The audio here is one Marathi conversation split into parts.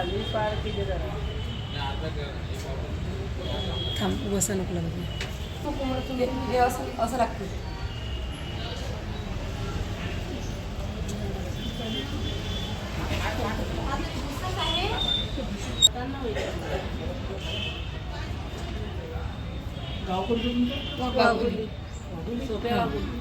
झाली पार किती जरा थांब बसा नको लागत हे असं लागतं. गाव कोणतं तुमचं? वाघोली. सोप्या वाघोली.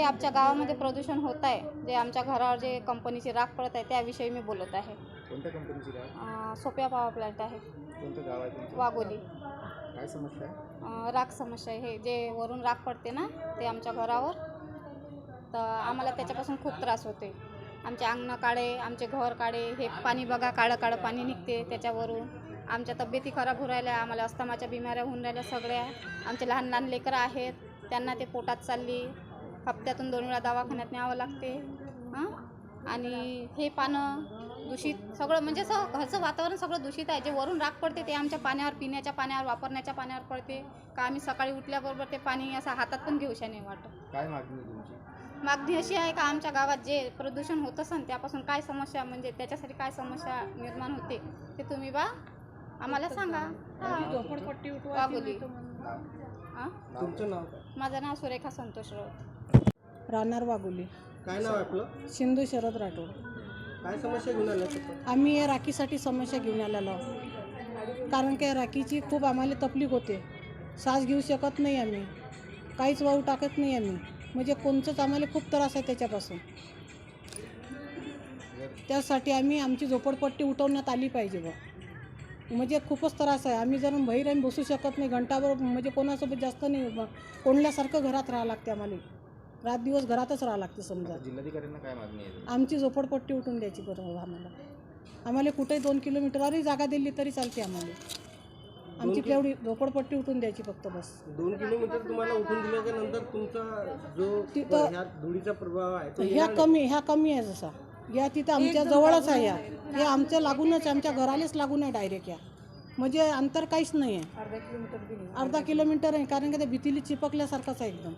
आमच्या गावामध्ये प्रदूषण होत आहे, जे आमच्या घरावर जे कंपनीची राख पडत आहे त्याविषयी मी बोलत आहे. कोणत्या कंपनीची राख? सोप्या पॉवर प्लांट आहे. कोणतं गाव आहे तुमचं? वाघोली. काय समस्या आहे? राख समस्या आहे. हे जे वरून राख पडते ना ते आमच्या घरावर, तर आम्हाला त्याच्यापासून खूप त्रास होते. आमचे अंगणं काळे, आमचे घर काळे, हे पाणी बघा काळं काळं पाणी निघते त्याच्यावरून. आमच्या तब्येती खराब होऊन राहिल्या, आम्हाला अस्थमाच्या बिमाऱ्या होऊन राहिल्या सगळ्या. आमचे लहान लहान लेकरं आहेत, त्यांना ते पोटात चालली, हप्त्यातून 2 वेळा दवाखान्यात न्यावं लागते. आणि हे पानं दूषित सगळं, म्हणजे असं घरचं वातावरण सगळं दूषित आहे. जे वरून राख पडते ते आमच्या पाण्यावर, पिण्याच्या पाण्यावर, वापरण्याच्या पाण्यावर पडते. का आम्ही सकाळी उठल्याबरोबर ते पाणी असं हातात पण घेऊशा नाही वाटत. काय मागणी आहे तुमची? मागणी अशी आहे का आमच्या गावात जे प्रदूषण होत असेल त्यापासून काय समस्या, म्हणजे त्याच्यासाठी काय समस्या निर्माण होते ते तुम्ही आम्हाला सांगा. झोपडपट्टी वाघोली. तुमचं नाव काय? माझं नाव सुरेखा संतोष राऊत. राहणार वाघोली. काय नाव आहे आपलं? सिंधू शरद राठोड. काय समस्या घेऊन आल्या? आम्ही या राखीसाठी समस्या घेऊन आलेलो कारण की राखीची खूप आम्हाला तकलीफ होते. श्वास घेऊ शकत नाही आम्ही, काहीच वाहू टाकत नाही आम्ही, म्हणजे कोणतंच आम्हाला खूप त्रास आहे त्याच्यापासून. त्यासाठी आमची झोपडपट्टी उठवण्यात आली पाहिजे म्हणजे खूपच त्रास आहे. आम्ही जर बाहेर बसू शकत नाही घंटाभर, म्हणजे कोणासोबत जास्त नाही, कोंडल्यासारखं घरात राहावं लागते आम्हाला. रात दिवस घरातच राहावं लागते. समजा जिल्हाधिकाऱ्यांना काय मागणी आहे? आमची झोपडपट्टी उठून द्यायची बरोबर आम्हाला कुठेही 2 किलोमीटरवरही जागा दिली तरी चालते आम्हाला. आमची तेवढी झोपडपट्टी उठून द्यायची फक्त बस. 2 किलोमीटर तुम्हाला उठून दिल्याच्या नंतर तुमचा जो तिथं धुळीचा प्रभाव आहे तो ह्या कमी आहे. जसा या तिथं आमच्या जवळच आहे. हे आमच्या लागूनच, आमच्या घरालाच लागून आहे डायरेक्ट. या म्हणजे अंतर काहीच नाही आहे. अर्धा किलोमीटर आहे, कारण की ते भीतीला चिपकल्यासारखंच आहे एकदम.